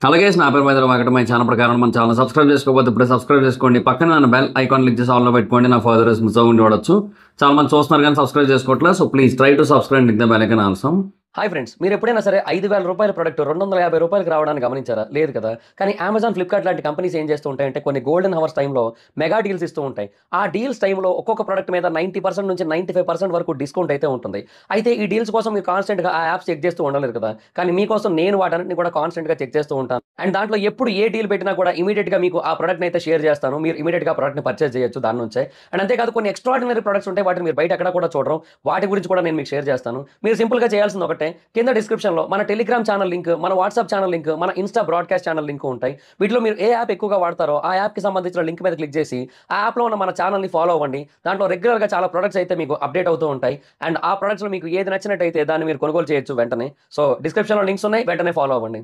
అలాగే నా పేరు మైదర్ వెంకటమై ఛానల్ ప్రకారం మన ఛానల్ సబ్స్క్రైబ్ చేసుకోకపోతే ఇప్పుడే సబ్స్క్రైబ్ చేసుకోండి. పక్కన నా బెల్ ఐకాన్ క్లిక్ చేసి ఆన్లో పెట్టుకోండి. నా ఫర్దర్ మిస్ అవ్వండి వాడచ్చు. చాలా మంది చూస్తున్నారు కానీ సబ్స్క్రైబ్ చేసుకోవట్లేదు. So please try to subscribe the bell icon also. Hi friends, మీరు ఎప్పుడైనా సరే 5,000 రూపాయల ప్రొడక్ట్ 250 రూపాయలకి రావడానికి గమనించారా? లేదు కదా. కానీ అమెజాన్, ఫ్లిప్కార్ట్ లాంటి కంపెనీస్ ఏం చేస్తూ ఉంటాయంటే కొన్ని గోల్డెన్ హవర్స్ టైంలో మెగా డీల్స్ ఇస్తూ ఉంటాయి. ఆ డీల్స్ టైంలో ఒక్కొక్క ప్రొడక్ట్ మీద 90% నుంచి 95% వరకు డిస్కౌంట్ అయితే ఉంటుంది. అయితే ఈ డీల్స్ కోసం మీరు కాన్స్టెంట్గా ఆ యాప్స్ చెక్ చేస్తూ ఉండలేదు కదా. కానీ మీకోసం నేను వాటన్నిటిని కూడా కాన్స్టెంట్గా చెక్ చేస్తూ ఉంటాను. అండ్ దాంట్లో ఎప్పుడు ఏ డీల్ పెట్టినా కూడా ఇమీడియట్గా మీకు ఆ ప్రొడక్ట్ని అయితే షేర్ చేస్తాను. మీరు ఇమీడియట్గా ప్రొడక్ట్ని పర్చేస్ చేయొచ్చు దాని నుంచే. అండ్ అంతేకాదు కొన్ని ఎక్స్ట్రాడినరీ ప్రొడక్ట్స్ ఉంటాయి, వాటిని మీరు బయట ఎక్కడ కూడా చూడరు. వాటి గురించి కూడా నేను మీకు షేర్ చేస్తాను. మీరు సింపుల్గా చేయాల్సింది ఒకటే, కింద డిస్క్రిప్షన్లో మన టెలిగ్రామ్ ఛానల్ లింక్, మన వాట్సాప్ ఛానల్ లింక్, మన ఇన్స్టా బ్రాడ్కాస్ట్ ఛానల్ లింక్ ఉంటాయి. వీటిలో మీరు ఏ యాప్ ఎక్కువగా వాడతారో ఆ యాప్కి సంబంధించిన లింక్ మీద క్లిక్ చేసి ఆ యాప్లో ఉన్న మన ఛానల్ని ఫాలో అవ్వండి. దాంట్లో రెగ్యులర్గా చాలా ప్రొడక్ట్స్ అయితే మీకు అప్డేట్ అవుతూ ఉంటాయి. అండ్ ఆ ప్రొడక్ట్స్లో మీకు ఏది నచ్చినట్టయితే దాన్ని మీరు కొనుగోలు చేయొచ్చు వెంటనే. సో డిస్క్రిప్షన్లో లింక్స్ ఉన్నాయి, వెంటనే ఫాలో అవ్వండి.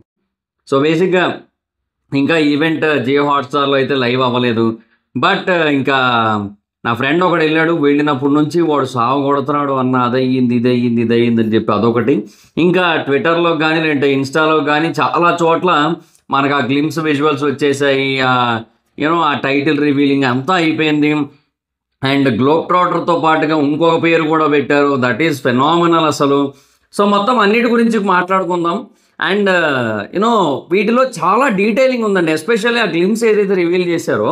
సో బేసిక్గా ఇంకా ఈవెంట్ జియో హాట్స్టార్లో అయితే లైవ్ అవ్వలేదు. బట్ ఇంకా నా ఫ్రెండ్ ఒకడు వెళ్ళాడు. వెళ్ళినప్పటి నుంచి వాడు సాగు కొడుతున్నాడు అన్న అదయ్యింది ఇదయ్యింది ఇదయ్యింది అని చెప్పి అదొకటి. ఇంకా ట్విట్టర్లో కానీ లేదంటే ఇన్స్టాలో కానీ చాలా చోట్ల మనకు ఆ గ్లిమ్స్ విజువల్స్ వచ్చేసాయి. యూనో ఆ టైటిల్ రివీలింగ్ అంతా అయిపోయింది. అండ్ గ్లోబ్ ట్రాటర్తో పాటుగా ఇంకొక పేరు కూడా పెట్టారు, దట్ ఈస్ ఫెనామినల్ అసలు. సో మొత్తం అన్నిటి గురించి మాట్లాడుకుందాం. అండ్ యూనో వీటిలో చాలా డీటెయిలింగ్ ఉందండి. ఎస్పెషల్లీ ఆ గ్లిమ్స్ ఏదైతే రివీల్ చేశారో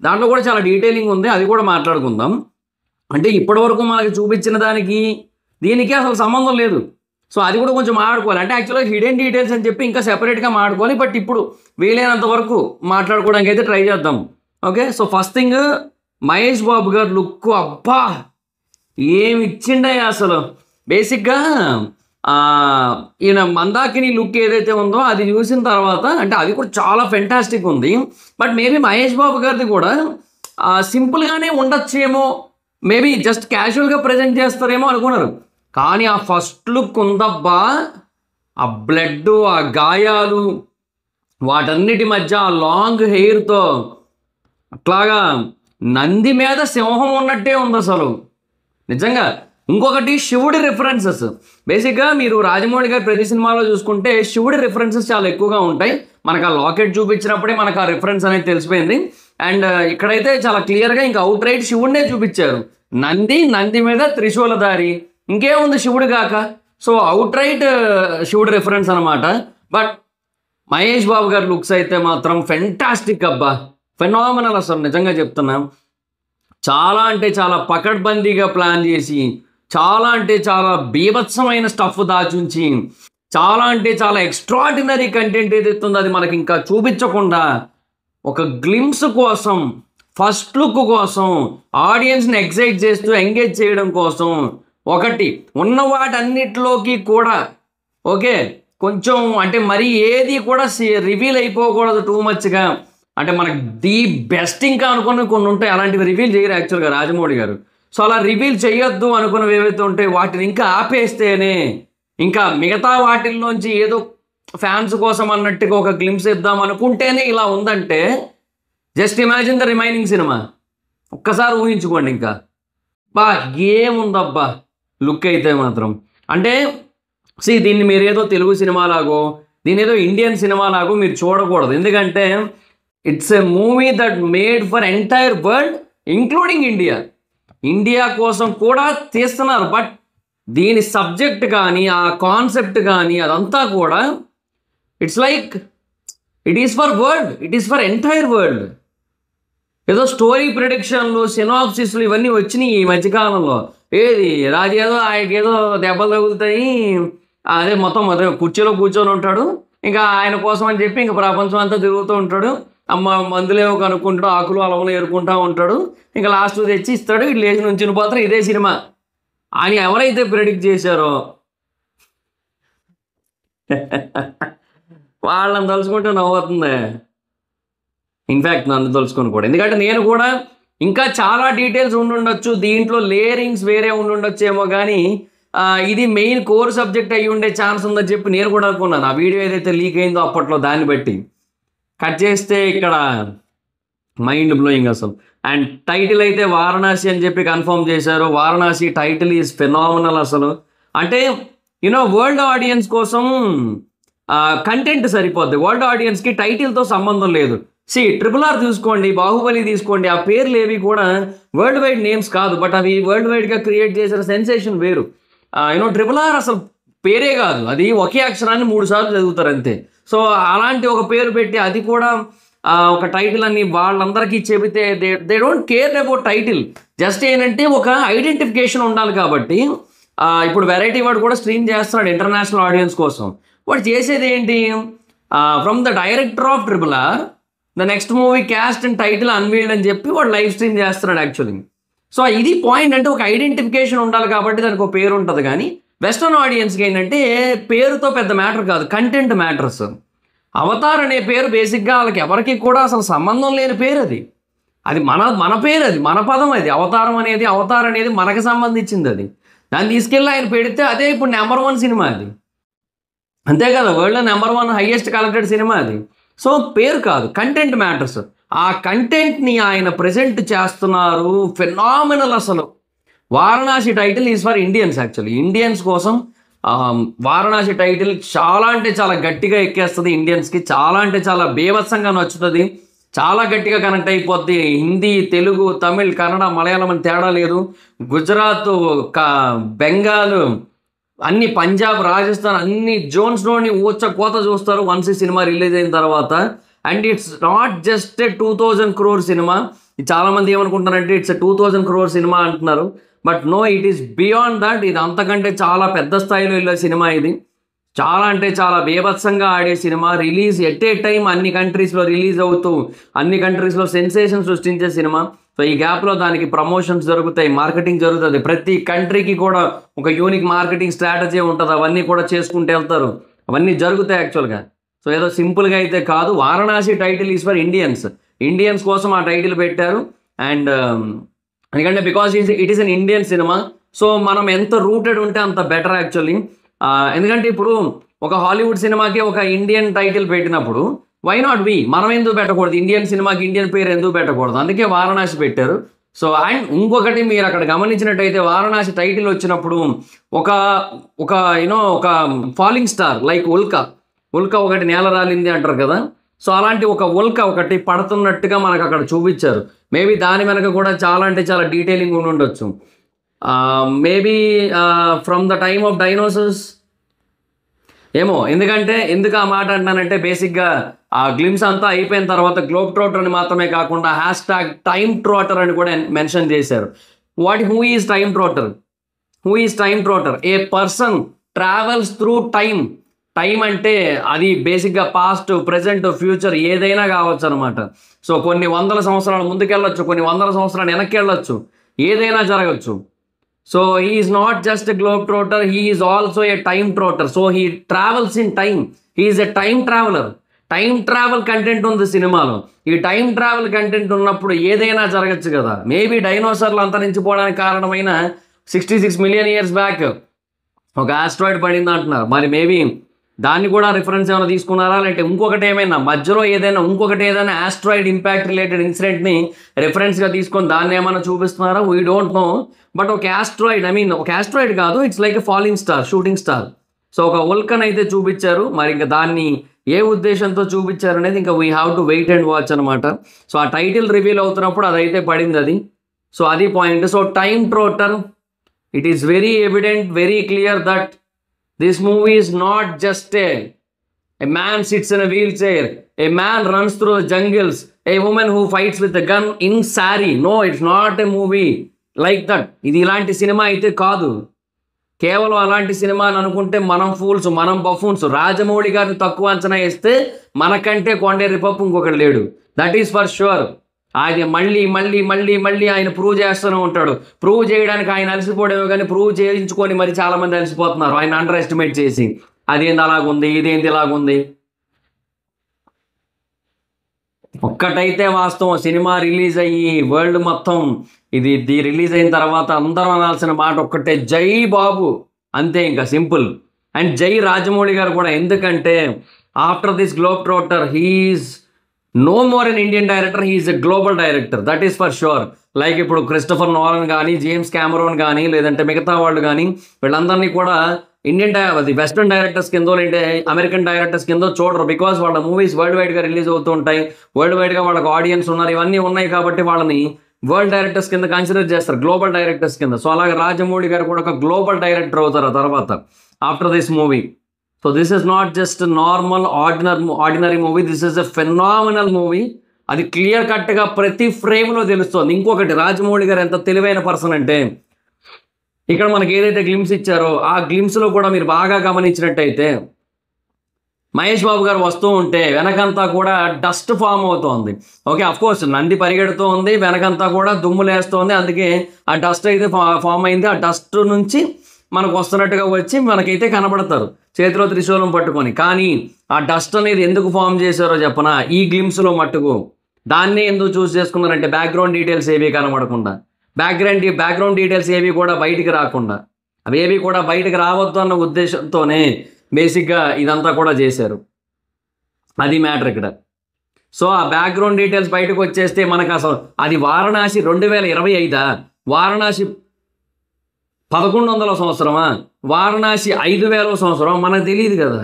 దాంట్లో కూడా చాలా డీటెయిలింగ్ ఉంది, అది కూడా మాట్లాడుకుందాం. అంటే ఇప్పటివరకు మనకి చూపించిన దానికి దీనికి అసలు సంబంధం లేదు. సో అది కూడా కొంచెం మాట్లాడుకోవాలి. అంటే యాక్చువల్గా హిడెన్ డీటెయిల్స్ అని చెప్పి ఇంకా సెపరేట్గా మాట్లాడుకోవాలి. బట్ ఇప్పుడు వీలైనంత వరకు మాట్లాడుకోవడానికి అయితే ట్రై చేద్దాం. Okay, so first thing Mahesh Babu garu look, అబ్బా ఏమి ఇచ్చిండే అసలు. బేసిక్గా ఈయన మందాకిని లుక్ ఏదైతే ఉందో అది చూసిన తర్వాత అంటే అది కూడా చాలా ఫెంటాస్టిక్ ఉంది. బట్ మేబీ మహేష్ బాబు గారిది కూడా సింపుల్గానే ఉండొచ్చేమో, మేబీ జస్ట్ క్యాజువల్గా ప్రజెంట్ చేస్తారేమో అనుకున్నారు. కానీ ఆ ఫస్ట్ లుక్ ఉందబ్బా, ఆ బ్లడ్, ఆ గాయాలు, వాటన్నిటి మధ్య ఆ లాంగ్ హెయిర్తో అట్లాగా నంది మీద సింహం ఉన్నట్టే ఉంది అసలు నిజంగా. ఇంకొకటి శివుడి రిఫరెన్సెస్. బేసిక్గా మీరు రాజమౌళి గారి ప్రతి సినిమాలో చూసుకుంటే శివుడి రిఫరెన్సెస్ చాలా ఎక్కువగా ఉంటాయి. మనకు ఆ లాకెట్ చూపించినప్పుడే మనకు ఆ రిఫరెన్స్ అనేది తెలిసిపోయింది. అండ్ ఇక్కడైతే చాలా క్లియర్గా ఇంకా అవుట్ రైట్ శివుడినే చూపించారు. నంది మీద త్రిశూలధారి, ఇంకేముంది శివుడు కాక. సో అవుట్ రైట్ శివుడి రిఫరెన్స్ అనమాట. బట్ మహేష్ బాబు గారి లుక్స్ అయితే మాత్రం ఫెంటాస్టిక్ అబ్బా, ఫెనామినల్ అసలు నిజంగా చెప్తున్నా. చాలా అంటే చాలా పకడ్బందీగా ప్లాన్ చేసి, చాలా అంటే చాలా బీభత్సమైన స్టఫ్ దాచుంచి, చాలా అంటే చాలా ఎక్స్ట్రాడినరీ కంటెంట్ ఏదైతే ఉందో అది మనకి ఇంకా చూపించకుండా ఒక గ్లిమ్స్ కోసం, ఫస్ట్ లుక్ కోసం, ఆడియన్స్ని ఎక్సైట్ చేస్తూ ఎంగేజ్ చేయడం కోసం ఒకటి ఉన్న వాటన్నిటిలోకి కూడా ఓకే కొంచెం అంటే మరీ ఏది కూడా రివీల్ అయిపోకూడదు టూ మచ్గా. అంటే మనకు ది బెస్ట్ ఇంకా అనుకుని కొన్ని ఉంటాయి, అలాంటివి రివీల్ చేయరు యాక్చువల్గా రాజమౌళి గారు. సో అలా రివీల్ చేయొద్దు అనుకున్నవి ఏవైతే ఉంటాయి వాటిని ఇంకా ఆపేస్తేనే ఇంకా మిగతా వాటిల్లోంచి ఏదో ఫ్యాన్స్ కోసం అన్నట్టుగా ఒక గ్లిమ్స్ ఇద్దాం అనుకుంటేనే ఇలా ఉందంటే just imagine the remaining cinema. ఒక్కసారి ఊహించుకోండి ఇంకా బా ఏముందబ్బా లుక్ అయితే మాత్రం. అంటే దీన్ని మీరు ఏదో తెలుగు సినిమాలాగో దీని ఏదో ఇండియన్ సినిమాలాగో మీరు చూడకూడదు. ఎందుకంటే it's a movie that made for entire world including India. India కోసం కూడా తీస్తున్నారు. బట్ దీని సబ్జెక్ట్ కానీ ఆ కాన్సెప్ట్ కానీ అదంతా కూడా it's like it is for world, it is for entire world. ఏదో స్టోరీ ప్రిడిక్షన్లు, సినాప్సిస్లు ఇవన్నీ వచ్చినాయి ఈ మధ్యకాలంలో. ఏది రాజేదో ఆయనకేదో దెబ్బలు తగులుతాయి, అదే మొత్తం కుర్చీలో కూర్చొని ఉంటాడు, ఇంకా ఆయన కోసం అని చెప్పి ఇంకా ప్రపంచం అంతా తిరుగుతూ ఉంటాడు. మందులేమో కనుక్కుంటాడు, ఆకులు అలవలు ఏరుకుంటూ ఉంటాడు, ఇంకా లాస్ట్ తెచ్చి ఇస్తాడు, ఇట్లా లేచి నుంచి పోతారు. ఇదే సినిమా అని ఎవరైతే ప్రెడిక్ట్ చేశారో వాళ్ళని తలుచుకుంటే నవ్వుతుంది. ఇన్ఫ్యాక్ట్ నన్ను తలుచుకొని కూడా, ఎందుకంటే నేను కూడా ఇంకా చాలా డీటెయిల్స్ ఉండుండొచ్చు, దీంట్లో లేయరింగ్స్ వేరే ఉండుండొచ్చేమో, కానీ ఇది మెయిన్ కోర్ సబ్జెక్ట్ అయ్యి ఉండే ఛాన్స్ ఉందని చెప్పి నేను కూడా అనుకున్నాను. ఆ వీడియో ఏదైతే లీక్ అయిందో అప్పట్లో దాన్ని బట్టి కట్ చేస్తే ఇక్కడ మైండ్ బ్లోయింగ్ అసలు. అండ్ టైటిల్ అయితే వారణాసి అని చెప్పి కన్ఫర్మ్ చేశారు. వారణాసి టైటిల్ ఈజ్ ఫెనామినల్ అసలు. అంటే యూనో వరల్డ్ ఆడియన్స్ కోసం కంటెంట్ సరిపోద్ది. వరల్డ్ ఆడియన్స్కి టైటిల్తో సంబంధం లేదు. RRR తీసుకోండి, బాహుబలి తీసుకోండి, ఆ పేర్లు ఏవి కూడా వరల్డ్ వైడ్ నేమ్స్ కాదు, బట్ అవి వరల్డ్ వైడ్గా క్రియేట్ చేసిన సెన్సేషన్ వేరు. RRR అసలు పేరే కాదు, అది ఒకే అక్షరాన్ని 3 సార్లు చదువుతారు అంతే. సో అలాంటి ఒక పేరు పెట్టి అది కూడా ఒక టైటిల్ అని వాళ్ళందరికీ చెబితే they don't care about title. Just ఏంటంటే ఒక ఐడెంటిఫికేషన్ ఉండాలి. కాబట్టి ఇప్పుడు వెరైటీ వాడు కూడా స్ట్రీమ్ చేస్తున్నాడు ఇంటర్నేషనల్ ఆడియన్స్ కోసం. వాడు చేసేది ఏంటి, from the director of RRR the next movie caste and title unveiled అని చెప్పి వాడు లైవ్ స్ట్రీమ్ చేస్తున్నాడు యాక్చువల్లీ. సో ఇది పాయింట్, అంటే ఒక ఐడెంటిఫికేషన్ ఉండాలి కాబట్టి దానికి ఒక పేరు ఉంటుంది. కానీ వెస్టర్న్ ఆడియన్స్కి ఏంటంటే పేరుతో పెద్ద మ్యాటర్ కాదు, కంటెంట్ మ్యాటర్స్. అవతార్ అనే పేరు బేసిక్గా వాళ్ళకి ఎవరికి కూడా అసలు సంబంధం లేని పేరు. అది మన పేరు, అది మన పదం. అది అవతార్ అనేది మనకు సంబంధించింది. అది దాన్ని తీసుకెళ్ళి ఆయన పెడితే అదే ఇప్పుడు నెంబర్ 1 సినిమా అది, అంతే కదా, వరల్డ్లో నెంబర్ 1 హైయెస్ట్ కలెక్టెడ్ సినిమా అది. సో పేరు కాదు, కంటెంట్ మ్యాటర్స్. ఆ కంటెంట్ని ఆయన ప్రజెంట్ చేస్తున్నారు, ఫెనామినల్ అసలు. Varanasi title is for Indians. Actually Indians కోసం వారణాసి టైటిల్ చాలా అంటే చాలా గట్టిగా ఎక్కేస్తుంది ఇండియన్స్కి. చాలా అంటే చాలా బేవత్సంగా నచ్చుతుంది, చాలా గట్టిగా కనెక్ట్ అయిపోద్ది. హిందీ, తెలుగు, తమిళ్, కన్నడ, మలయాళం అని తేడా లేదు. గుజరాత్, బెంగాల్, అన్ని పంజాబ్, రాజస్థాన్ అన్ని జోన్స్లోని కోత చూస్తారు వన్స్ ఈ సినిమా రిలీజ్ అయిన తర్వాత. And it's not just 2000 crore సినిమా. చాలామంది ఏమనుకుంటారంటే ఇట్స్ 2000 crore సినిమా అంటున్నారు, but no, it is beyond that. ఇది అంతకంటే చాలా పెద్ద స్థాయిలో వెళ్ళే సినిమా. ఇది చాలా అంటే చాలా బేభత్సంగా ఆడే cinema. Release at a time అన్ని కంట్రీస్లో రిలీజ్ అవుతూ అన్ని కంట్రీస్లో సెన్సేషన్ సృష్టించే సినిమా. సో ఈ గ్యాప్లో దానికి ప్రమోషన్స్ జరుగుతాయి, మార్కెటింగ్ జరుగుతుంది. ప్రతి కంట్రీకి కూడా ఒక యూనిక్ మార్కెటింగ్ స్ట్రాటజీ ఉంటుంది, అవన్నీ కూడా చేసుకుంటూ వెళ్తారు, అవన్నీ జరుగుతాయి యాక్చువల్గా. సో ఏదో సింపుల్గా అయితే కాదు. Varanasi title is for Indians కోసం ఆ టైటిల్ పెట్టారు. అండ్ ఎందుకంటే because it is an Indian cinema. So మనం ఎంత రూటెడ్ ఉంటే అంత బెటర్ యాక్చువల్లీ. ఎందుకంటే ఇప్పుడు ఒక హాలీవుడ్ సినిమాకి ఒక ఇండియన్ టైటిల్ పెట్టినప్పుడు వై నాట్ మనం ఎందుకు పెట్టకూడదు, ఇండియన్ సినిమాకి ఇండియన్ పేరు ఎందుకు పెట్టకూడదు, అందుకే వారణాసి పెట్టారు. సో అండ్ ఇంకొకటి మీరు అక్కడ గమనించినట్టయితే వారణాసి టైటిల్ వచ్చినప్పుడు ఒక ఫాలింగ్ స్టార్ లైక్ ఉల్కా ఒకటి నేల రాలింది అంటారు కదా. సో అలాంటి ఒక ఉల్కా ఒకటి పడుతున్నట్టుగా మనకు అక్కడ చూపించారు. మేబీ దాని వెనక కూడా చాలా అంటే చాలా డీటెయిలింగ్ ఉండి ఉండొచ్చు. Maybe from the time of dinosaurs ఏమో. ఎందుకు ఆ మాట అంటున్నానంటే బేసిక్గా ఆ గ్లిమ్స్ అంతా అయిపోయిన తర్వాత గ్లోబ్ ట్రోటర్ అని మాత్రమే కాకుండా #టైమ్ ట్రోటర్ అని కూడా మెన్షన్ చేశారు. Who is time trotter? A person travels through time. Time అంటే అది బేసిక్గా పాస్ట్, ప్రజెంట్, ఫ్యూచర్ ఏదైనా కావచ్చు అనమాట. సో కొన్ని 100 సంవత్సరాలు ముందుకెళ్ళొచ్చు, కొన్ని 100 సంవత్సరాలు వెనక్కి వెళ్ళొచ్చు, ఏదైనా జరగచ్చు. So he is not just a globe trotter, he is also a time trotter. So he travels in time, he is a time traveller. Time travel content ఉంది సినిమాలో. ఈ టైం ట్రావెల్ కంటెంట్ ఉన్నప్పుడు ఏదైనా జరగచ్చు కదా. మేబీ డైనోసార్లు అంతరించిపోవడానికి కారణమైన 66 million years back ఒక asteroid పడింది అంటున్నారు. మరి మేబీ దాన్ని కూడా రిఫరెన్స్ ఏమైనా తీసుకున్నారా, లేదంటే ఇంకొకటి ఏమైనా మధ్యలో ఏదైనా ఆస్ట్రాయిడ్ ఇంపాక్ట్ రిలేటెడ్ ఇన్సిడెంట్ని రెఫరెన్స్గా తీసుకొని దాన్ని ఏమైనా చూపిస్తున్నారా? We don't know. బట్ ఒక ఆస్ట్రాయిడ్ కాదు, it's like a falling star, shooting star. So ఒక ఉల్కన్ అయితే చూపించారు. మరి ఇంకా దాన్ని ఏ ఉద్దేశంతో చూపించారు అనేది ఇంకా we have to wait and watch అనమాట. సో ఆ టైటిల్ రివీల్ అవుతున్నప్పుడు అదైతే పడింది అది. సో అది point. So time trotter, it is very evident, very clear that this movie is not just a man sits in a wheelchair, a man runs through the jungles, a woman who fights with a gun in sari. No, it's not a movie like that. ఇది ఇలాంటి cinema అయితే కాదు. కేవలం అలాంటి cinema అని అనుకుంటే మనం fools, మనం బఫూన్స్. రాజమౌళి గారిని తక్కువ అంచనా వేస్తే మనకంటే కొండేరి పప్పు ఇంకొకటి లేడు. That is for sure. ఆయన మళ్ళీ ఆయన ప్రూవ్ చేస్తూనే ఉంటాడు. ప్రూవ్ చేయడానికి ఆయన అలసిపోవడమే కానీ ప్రూవ్ చేయించుకొని మరి చాలామంది అలసిపోతున్నారు ఆయన అండర్ ఎస్టిమేట్ చేసి. అదేంది అలాగుంది, ఇదేంది ఇలాగుంది. ఒక్కటైతే వాస్తవం, సినిమా రిలీజ్ అయ్యి వరల్డ్ మొత్తం ఇది రిలీజ్ అయిన తర్వాత అందరం అనాల్సిన మాట ఒక్కటే, జై బాబు, అంతే, ఇంకా సింపుల్. అండ్ జై రాజమౌళి గారు కూడా. ఎందుకంటే after this globe trotter he's no more an Indian director, he is a global director, that is for sure. Like ఇప్పుడు క్రిస్టఫర్ నోలన్ కానీ, జేమ్స్ కెమెరాన్ కానీ, లేదంటే మిగతా వాళ్ళు కానీ వీళ్ళందరినీ కూడా అది వెస్ట్రన్ డైరెక్టర్స్ కిందో లేదంటే అమెరికన్ డైరెక్టర్స్ కిందో చూడరు. బికాస్ వాళ్ళ మూవీస్ వరల్డ్ వైడ్గా రిలీజ్ అవుతూ ఉంటాయి, వరల్డ్ వైడ్గా వాళ్ళకి ఆడియన్స్ ఉన్నారు, ఇవన్నీ ఉన్నాయి కాబట్టి వాళ్ళని వరల్డ్ డైరెక్టర్స్ కింద కన్సిడర్ చేస్తారు, గ్లోబల్ డైరెక్టర్స్ కింద. సో అలాగే రాజమౌళి గారు కూడా ఒక గ్లోబల్ డైరెక్టర్ అవుతారు ఆ తర్వాత after this movie. So this is not just normal ordinary movie, this is a phenomenal movie. అది క్లియర్ కట్గా ప్రతి ఫ్రేమ్లో తెలుస్తుంది. ఇంకొకటి, రాజమౌళి గారు ఎంత తెలివైన పర్సన్ అంటే, ఇక్కడ మనకి ఏదైతే గ్లిమ్స్ ఇచ్చారో ఆ గ్లిమ్స్లో కూడా మీరు బాగా గమనించినట్టయితే మహేష్ బాబు గారు వస్తూ ఉంటే వెనకంతా కూడా డస్ట్ ఫామ్ అవుతోంది. ఓకే, అఫ్కోర్స్ నంది పరిగెడుతూ ఉంది, వెనకంతా కూడా దుమ్ము లేస్తోంది, అందుకే ఆ డస్ట్ అయితే ఫామ్ అయింది. ఆ డస్ట్ నుంచి మనకు వస్తున్నట్టుగా వచ్చి మనకైతే కనబడతారు చేతిలో త్రిశూలం పట్టుకొని. కానీ ఆ డస్ట్ అనేది ఎందుకు ఫామ్ చేశారో చెప్పనా, ఈ గ్లిమ్స్లో మట్టుకు దాన్నే ఎందుకు చూస్ చేసుకున్నారంటే బ్యాక్గ్రౌండ్ డీటెయిల్స్ ఏవి కనబడకుండా, బ్యాక్గ్రౌండ్ డీటెయిల్స్ ఏవి కూడా బయటికి రాకుండా, అవి ఏవి కూడా బయటకు రావద్దు అన్న ఉద్దేశంతోనే బేసిక్గా ఇదంతా కూడా చేశారు. అది మ్యాటర్ ఇక్కడ. సో ఆ బ్యాక్గ్రౌండ్ డీటెయిల్స్ బయటకు వచ్చేస్తే మనకు అసలు అది వారణాసి 2025 వారణాసి 1100వ సంవత్సరమా, వారణాసి 5000వ సంవత్సరం మనకు తెలియదు కదా.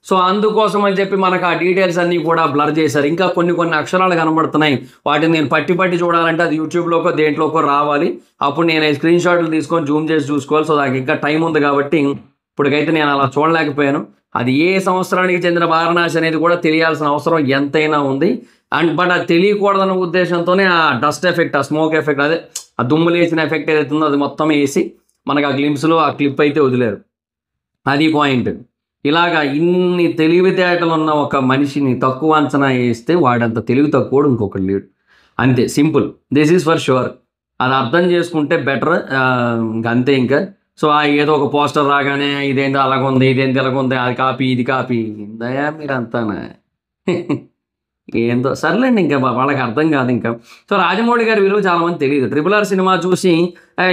సో అందుకోసం అని చెప్పి మనకు ఆ డీటెయిల్స్ అన్నీ కూడా బ్లర్ చేశారు. ఇంకా కొన్ని అక్షరాలు కనబడుతున్నాయి, వాటిని నేను పట్టి చూడాలంటే అది యూట్యూబ్లోకో దేంట్లోకో రావాలి, అప్పుడు నేను స్క్రీన్ షాట్లు తీసుకొని జూమ్ చేసి చూసుకోవాలి. సో నాకు ఇంకా టైం ఉంది కాబట్టి ఇప్పటికైతే నేను అలా చూడలేకపోయాను. అది ఏ సంవత్సరానికి చెందిన వారణాసి అనేది కూడా తెలియాల్సిన అవసరం ఎంతైనా ఉంది. బట్ అది తెలియకూడదన్న ఉద్దేశంతోనే ఆ డస్ట్ ఎఫెక్ట్, ఆ స్మోక్ ఎఫెక్ట్, అదే ఆ దుమ్ము లేచిన ఎఫెక్ట్ ఏదైతే ఉందో అది మొత్తం వేసి మనకు ఆ గ్లిమ్స్లో ఆ క్లిప్ అయితే వదిలేరు. అది పాయింట్. ఇలాగా ఇన్ని తెలివితేటలు ఉన్న ఒక మనిషిని తక్కువ అంచనా వేస్తే వాడంత తెలివి తక్కువడు ఇంకొకటి లేడు. అంతే, simple. This is for sure. అది అర్థం చేసుకుంటే బెటర్. అంతే. ఇంకా సో ఏదో ఒక పోస్టర్ రాగానే ఇదేంటి అలాగుంది, ఇదేంటి ఇలాగుంది, అది కాపీ ఇది కాపీ, ఇందయా మీరంతానా ఏందో సర్లేండి, ఇంకా వాళ్ళకి అర్థం కాదు ఇంకా. సో రాజమౌళి గారి విలువ చాలామంది తెలియదు. RRR సినిమా చూసి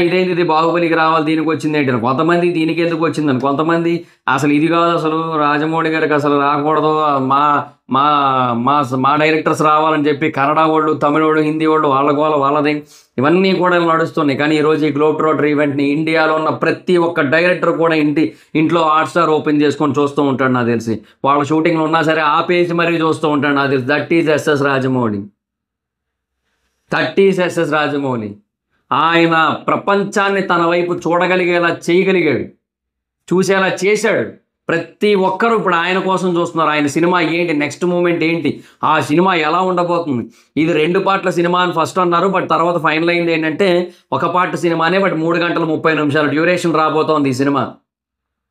ఇదేంటి ఇది బాహుబలికి రావాలి దీనికి వచ్చింది ఏంటి, కొంతమంది దీనికి ఎందుకు వచ్చిందని, కొంతమంది అసలు ఇది కాదు అసలు రాజమౌళి గారికి అసలు రాకూడదు, మా మా మా మా డైరెక్టర్స్ రావాలని చెప్పి కన్నడ వాళ్ళు, తమిళ వాళ్ళు, హిందీ వాళ్ళు వాళ్ళది ఇవన్నీ కూడా నడుస్తున్నాయి. కానీ ఈరోజు ఈ గ్లోబ్ ట్రాటర్ ఈవెంట్ని ఇండియాలో ఉన్న ప్రతి ఒక్క డైరెక్టర్ కూడా ఇంట్లో హాట్స్టార్ ఓపెన్ చేసుకొని చూస్తూ ఉంటాడు నాకు తెలిసి. వాళ్ళ షూటింగ్లో ఉన్నా సరే ఆపేసి మరీ చూస్తూ ఉంటాడు నాకు తెలిసి. That is SS Rajamouli. ఆయన ప్రపంచాన్ని తన వైపు చూడగలిగేలా చేయగలిగాడు, చూసేలా చేశాడు. ప్రతి ఒక్కరు ఇప్పుడు ఆయన కోసం చూస్తున్నారు. ఆయన సినిమా ఏంటి, నెక్స్ట్ మూమెంట్ ఏంటి, ఆ సినిమా ఎలా ఉండబోతుంది. ఇది 2 పార్ట్ల సినిమా అని ఫస్ట్ అన్నారు, బట్ తర్వాత ఫైనల్ అయింది ఏంటంటే ఒక పార్ట్ సినిమానే, బట్ 3 గంటల 30 నిమిషాల డ్యూరేషన్ రాబోతోంది ఈ సినిమా.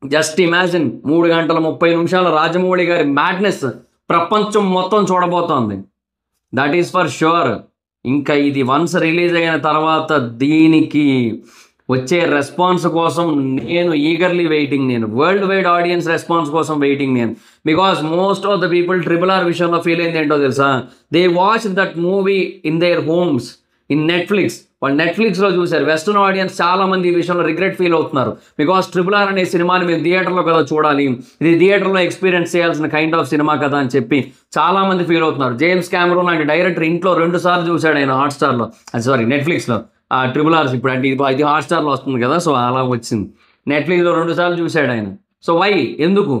జస్ట్ ఇమాజిన్, 3 గంటల 30 నిమిషాల రాజమౌళి గారి మ్యాడ్నెస్ ప్రపంచం మొత్తం చూడబోతోంది. That is for sure. ఇంకా ఇది వన్స్ రిలీజ్ అయిన తర్వాత దీనికి వచ్చే రెస్పాన్స్ కోసం నేను ఈగర్లీ వెయిటింగ్. నేను వరల్డ్ వైడ్ ఆడియన్స్ రెస్పాన్స్ కోసం వెయిటింగ్ నేను. Because most of the people RRR విషయంలో ఫీల్ అయింది ఏంటో తెలుసా, they watch that movie in there homes in Netflix. వాళ్ళు నెట్ఫ్లిక్స్లో చూశారు. వెస్టర్న్ ఆడియన్స్ చాలామంది ఈ విషయంలో రిగ్రెట్ ఫీల్ అవుతున్నారు. బికాస్ RRR అనే సినిమాని మేము థియేటర్లో కదా చూడాలి, ఇది థియేటర్లో ఎక్స్పీరియన్స్ చేయాల్సిన కైండ్ ఆఫ్ సినిమా కదా అని చెప్పి చాలామంది ఫీల్ అవుతున్నారు. జేమ్స్ క్యామరూన్ లాంటి డైరెక్టర్ ఇంట్లో 2 సార్లు చూశాడు ఆయన హాట్స్టార్లో, నెట్ఫ్లిక్స్లో. RRR ఇప్పుడు అంటే ఇది హాట్స్టార్లో వస్తుంది కదా, సో అలా వచ్చింది. నెట్ఫ్లిక్స్లో 2 సార్లు చూశాడు ఆయన. సో వై, ఎందుకు?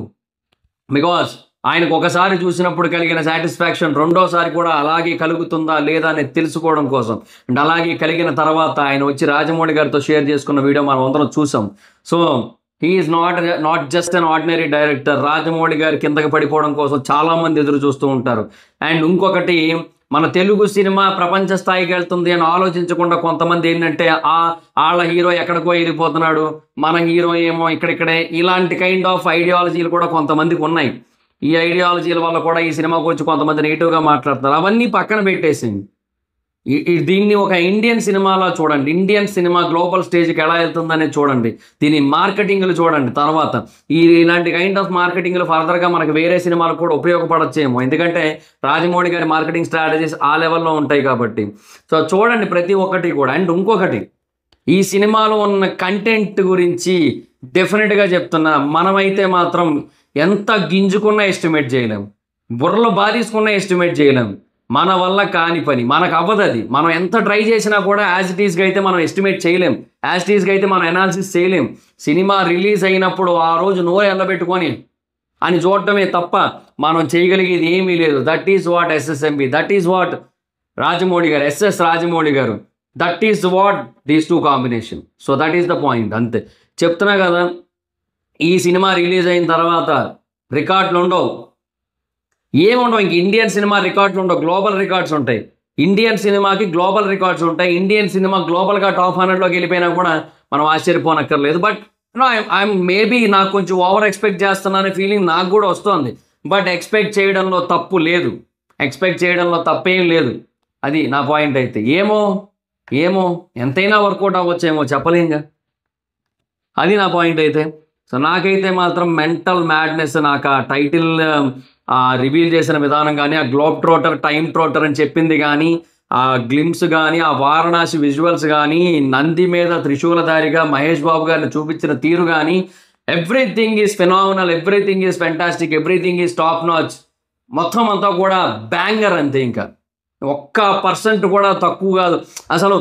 బికాస్ ఆయనకు ఒకసారి చూసినప్పుడు కలిగిన సాటిస్ఫాక్షన్ రెండోసారి కూడా అలాగే కలుగుతుందా లేదా అనేది తెలుసుకోవడం కోసం. అండ్ అలాగే కలిగిన తర్వాత ఆయన వచ్చి రాజమౌళి గారితో షేర్ చేసుకున్న వీడియో మనం అందరం చూసాం. So he is not just an ordinary director. Rajamouli గారి కిందకి పడిపోవడం కోసం చాలామంది ఎదురు చూస్తూ ఉంటారు. అండ్ ఇంకొకటి, మన తెలుగు సినిమా ప్రపంచ స్థాయికి వెళ్తుంది అని ఆలోచించకుండా కొంతమంది ఏంటంటే వాళ్ళ హీరో ఎక్కడికో వెళ్ళిపోతున్నాడు, మన హీరో ఏమో ఇక్కడిక్కడే, ఇలాంటి కైండ్ ఆఫ్ ఐడియాలజీలు కూడా కొంతమందికి ఉన్నాయి. ఈ ఐడియాలజీల వల్ల కూడా ఈ సినిమా గురించి కొంతమంది నెగిటివ్గా మాట్లాడుతున్నారు. అవన్నీ పక్కన పెట్టేసింది. దీన్ని ఒక ఇండియన్ సినిమాలో చూడండి. ఇండియన్ సినిమా గ్లోబల్ స్టేజ్కి ఎలా వెళ్తుందనేది చూడండి. దీని మార్కెటింగ్లు చూడండి. తర్వాత ఇలాంటి కైండ్ ఆఫ్ మార్కెటింగ్లు ఫర్దర్గా మనకు వేరే సినిమాలు కూడా ఉపయోగపడచ్చేమో, ఎందుకంటే రాజమౌళి గారి మార్కెటింగ్ స్ట్రాటజీస్ ఆ లెవెల్లో ఉంటాయి కాబట్టి. సో చూడండి ప్రతి ఒక్కటి కూడా. అండ్ ఇంకొకటి, ఈ సినిమాలో ఉన్న కంటెంట్ గురించి డెఫినెట్గా చెప్తున్నా, మనమైతే మాత్రం ఎంత గింజుకున్నా ఎస్టిమేట్ చేయలేం, బుర్రలో బాధీసుకున్నా ఎస్టిమేట్ చేయలేం. మన వల్ల కాని పని, మనకు అవ్వదు అది. మనం ఎంత ట్రై చేసినా కూడా యాజ్ ఇట్ ఈస్గా అయితే మనం ఎస్టిమేట్ చేయలేం. యాస్టీస్గా అయితే మనం అనాలిసిస్ చేయలేం. సినిమా రిలీజ్ అయినప్పుడు ఆ రోజు నోరు ఎల్లబెట్టుకొని అని చూడటమే తప్ప మనం చేయగలిగేది ఏమీ లేదు. That is what SSMB, that is what Rajamouli గారు, ఎస్ఎస్ రాజమౌళి గారు, that is what these two combination. So that is the point. అంతే చెప్తున్నా కదా, ఈ సినిమా రిలీజ్ అయిన తర్వాత రికార్డులు ఉండవు, ఏముండవు. ఇంక ఇండియన్ సినిమా రికార్డులు ఉండవు, గ్లోబల్ రికార్డ్స్ ఉంటాయి. ఇండియన్ సినిమాకి గ్లోబల్ రికార్డ్స్ ఉంటాయి. ఇండియన్ సినిమా గ్లోబల్గా టాప్ 100లోకి వెళ్ళిపోయినా కూడా మనం ఆశ్చర్యపోనక్కర్లేదు. బట్ ఐఎమ్ మేబీ నాకు కొంచెం ఓవర్ ఎక్స్పెక్ట్ చేస్తున్నానే ఫీలింగ్ నాకు కూడా వస్తుంది. బట్ ఎక్స్పెక్ట్ చేయడంలో తప్పు లేదు, ఎక్స్పెక్ట్ చేయడంలో తప్పేం లేదు. అది నా పాయింట్. అయితే ఏమో ఎంతైనా వర్కౌట్ అవ్వచ్చేమో చెప్పలేంగా, అది నా పాయింట్ అయితే. సో నాకైతే మాత్రం మెంటల్ మ్యాడ్నెస్. నాకు ఆ టైటిల్ రివీల్ చేసిన విధానం కానీ, ఆ గ్లోబ్ ట్రోటర్, టైమ్ ట్రోటర్ అని చెప్పింది కానీ, ఆ గ్లిమ్స్ కానీ, ఆ వారణాసి విజువల్స్ కానీ, నంది మీద త్రిశూలధారిగా మహేష్ బాబు గారిని చూపించిన తీరు కానీ, everything is phenomenal, everything is fantastic, everything is top notch. మొత్తం అంతా కూడా బ్యాంగర్ అంతే. ఇంకా 1% కూడా తక్కువ కాదు. అసలు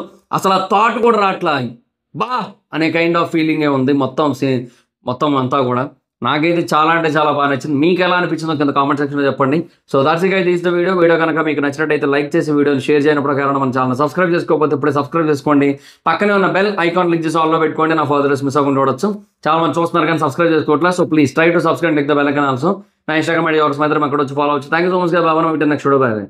ఆ థాట్ కూడా రాట్లా, బా అనే కైండ్ ఆఫ్ ఫీలింగే ఉంది మొత్తం అంతా కూడా. నాకైతే చాలా అంటే చాలా బాగా నచ్చింది. మీకు ఎలా అనిపించిందో కింద కామెంట్ సెక్షన్లో చెప్పండి. So that's it guys, the video కనుక మీకు నచ్చినట్టయితే లైక్ చేసి వీడియోని షేర్ చేయడం కారణం మన ఛానల్ సబ్స్క్రైబ్ చేసుకోకపోతే ఇప్పుడే సబ్స్క్రైబ్ చేసుకోండి. పక్కనే ఉన్న బెల్ ఐకాన్ క్లిక్ చేసి ఆల్లో పెట్టుకోండి. నా ఫర్దర్స్ మిస్ అవ్వకుండా చూడొచ్చు. చాలా మంది చూస్తున్నారు కానీ సబ్స్క్రైబ్ చేసుకోవట్లేదు. So please try to subscribe, click the bell icon also. నా ఇన్స్టాగ్రామ్ ఐడి ఎవరు మాత్రం అక్కడ వచ్చి ఫాలో అవచ్చు. థ్యాంక్ యూ సో మచ్ గా బాబా. Next video bye.